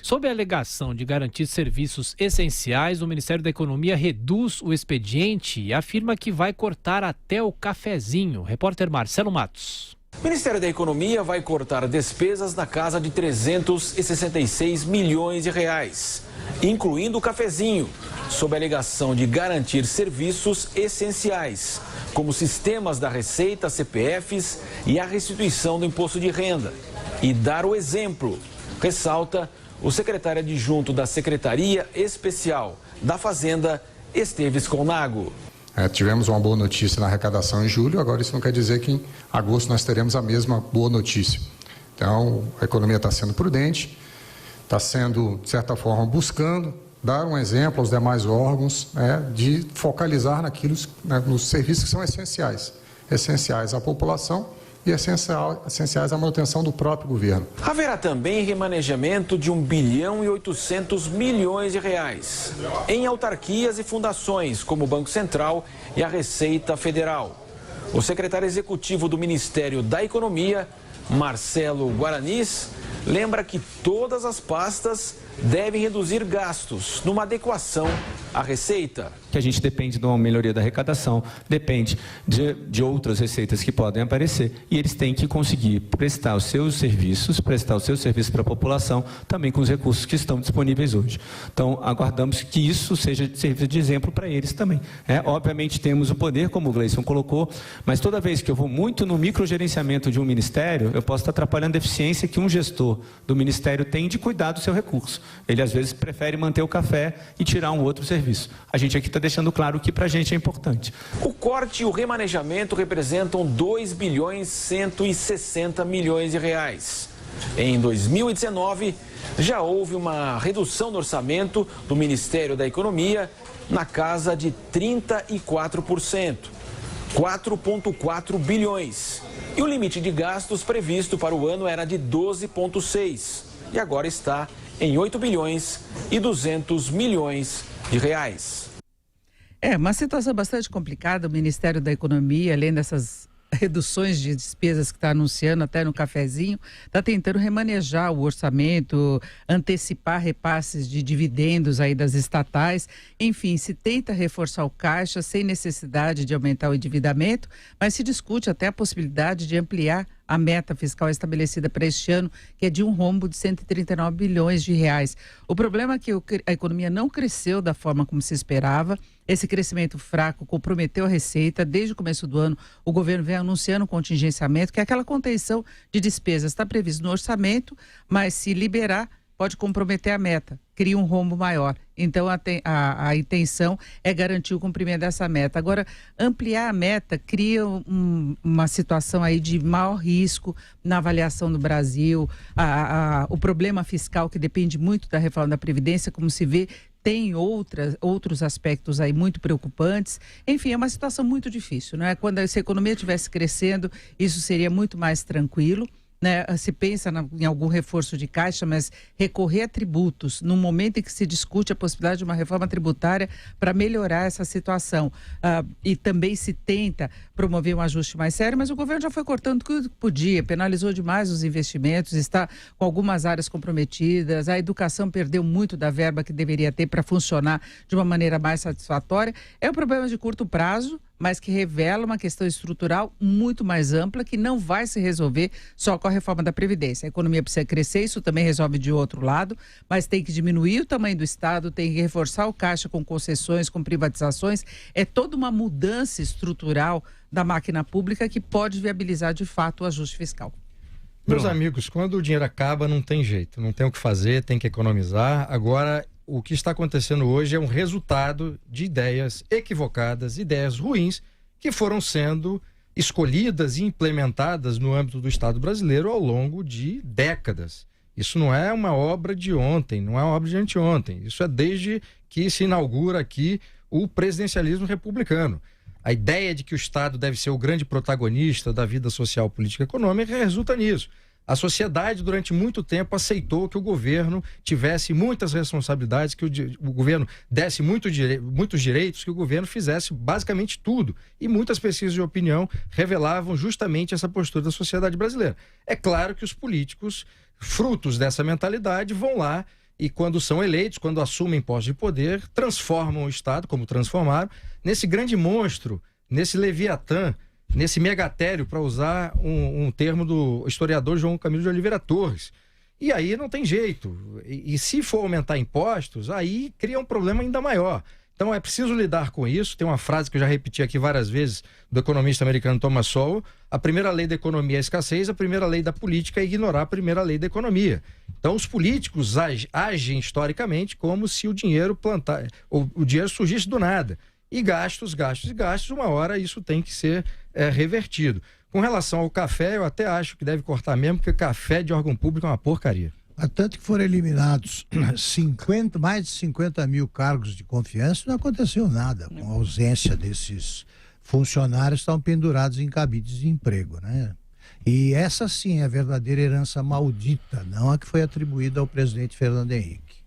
Sob a alegação de garantir serviços essenciais, o Ministério da Economia reduz o expediente e afirma que vai cortar até o cafezinho. Repórter Marcelo Matos. O Ministério da Economia vai cortar despesas na casa de 366 milhões de reais, incluindo o cafezinho, sob a alegação de garantir serviços essenciais, como sistemas da Receita, CPFs e a restituição do imposto de renda. E dar o exemplo, ressalta o secretário adjunto da Secretaria Especial da Fazenda, Esteves Colnago. Tivemos uma boa notícia na arrecadação em julho, agora isso não quer dizer que em agosto nós teremos a mesma boa notícia. Então, a economia está sendo prudente, está sendo, de certa forma, buscando dar um exemplo aos demais órgãos de focalizar nos serviços que são essenciais à população e essenciais à manutenção do próprio governo. Haverá também remanejamento de 1,8 bilhão de reais em autarquias e fundações, como o Banco Central e a Receita Federal. O secretário executivo do Ministério da Economia, Marcelo Guaranis, lembra que todas as pastas devem reduzir gastos numa adequação à receita. Que a gente depende de uma melhoria da arrecadação, depende de outras receitas que podem aparecer e eles têm que conseguir prestar os seus serviços para a população também com os recursos que estão disponíveis hoje. Então, aguardamos que isso sirva de exemplo para eles também. Obviamente temos o poder, como o Gleison colocou, mas toda vez que eu vou muito no microgerenciamento de um ministério, eu posso estar atrapalhando a eficiência que um gestor do ministério tem de cuidar do seu recurso. Ele às vezes prefere manter o café e tirar um outro serviço. A gente aqui está deixando claro que para a gente é importante. O corte e o remanejamento representam 2,160 bilhões de reais. Em 2019, já houve uma redução no orçamento do Ministério da Economia na casa de 34%, 4,4 bilhões. E o limite de gastos previsto para o ano era de 12,6 e agora está em 8 bilhões e 200 milhões de reais. Uma situação bastante complicada. O Ministério da Economia, além dessas reduções de despesas que está anunciando até no cafezinho, está tentando remanejar o orçamento, antecipar repasses de dividendos aí das estatais. Enfim, se tenta reforçar o caixa sem necessidade de aumentar o endividamento, mas se discute até a possibilidade de ampliar a meta fiscal estabelecida para este ano, que é de um rombo de 139 bilhões de reais. O problema é que a economia não cresceu da forma como se esperava. Esse crescimento fraco comprometeu a receita. Desde o começo do ano, o governo vem anunciando um contingenciamento, que é aquela contenção de despesas. Está previsto no orçamento, mas se liberar, pode comprometer a meta, cria um rombo maior. Então, a intenção é garantir o cumprimento dessa meta. Agora, ampliar a meta cria uma situação aí de maior risco na avaliação do Brasil. O problema fiscal, que depende muito da reforma da Previdência, como se vê, tem outros aspectos aí muito preocupantes. Enfim, é uma situação muito difícil, não é? Se a economia estivesse crescendo, isso seria muito mais tranquilo. Se pensa em algum reforço de caixa, mas recorrer a tributos no momento em que se discute a possibilidade de uma reforma tributária para melhorar essa situação, e também se tenta promover um ajuste mais sério, mas o governo já foi cortando tudo que podia, penalizou demais os investimentos, está com algumas áreas comprometidas, a educação perdeu muito da verba que deveria ter para funcionar de uma maneira mais satisfatória. É um problema de curto prazo, mas que revela uma questão estrutural muito mais ampla, que não vai se resolver só com a reforma da Previdência. A economia precisa crescer, isso também resolve de outro lado, mas tem que diminuir o tamanho do Estado, tem que reforçar o caixa com concessões, com privatizações. É toda uma mudança estrutural da máquina pública que pode viabilizar de fato o ajuste fiscal. Meus amigos, quando o dinheiro acaba, não tem jeito, não tem o que fazer, tem que economizar. Agora, o que está acontecendo hoje é um resultado de ideias equivocadas, ideias ruins, que foram sendo escolhidas e implementadas no âmbito do Estado brasileiro ao longo de décadas. Isso não é uma obra de ontem, não é uma obra de anteontem. Isso é desde que se inaugura aqui o presidencialismo republicano. A ideia de que o Estado deve ser o grande protagonista da vida social, política e econômica resulta nisso. A sociedade, durante muito tempo, aceitou que o governo tivesse muitas responsabilidades, que o governo desse muitos direitos, que o governo fizesse basicamente tudo. E muitas pesquisas de opinião revelavam justamente essa postura da sociedade brasileira. É claro que os políticos, frutos dessa mentalidade, vão lá e quando são eleitos, quando assumem posse de poder, transformam o Estado, como transformaram, nesse grande monstro, nesse leviatã, nesse megatério, para usar um termo do historiador João Camilo de Oliveira Torres. E aí não tem jeito. E se for aumentar impostos, aí cria um problema ainda maior. Então é preciso lidar com isso. Tem uma frase que eu já repeti aqui várias vezes do economista americano Thomas Sowell: a primeira lei da economia é a escassez, a primeira lei da política é ignorar a primeira lei da economia. Então os políticos agem historicamente como se o dinheiro o dinheiro surgisse do nada. E gastos, uma hora isso tem que ser revertido. Com relação ao café, eu até acho que deve cortar mesmo, porque café de órgão público é uma porcaria. Tanto que foram eliminados mais de 50 mil cargos de confiança, não aconteceu nada com a ausência desses funcionários que estão pendurados em cabides de emprego, né? E essa sim é a verdadeira herança maldita, não a que foi atribuída ao presidente Fernando Henrique.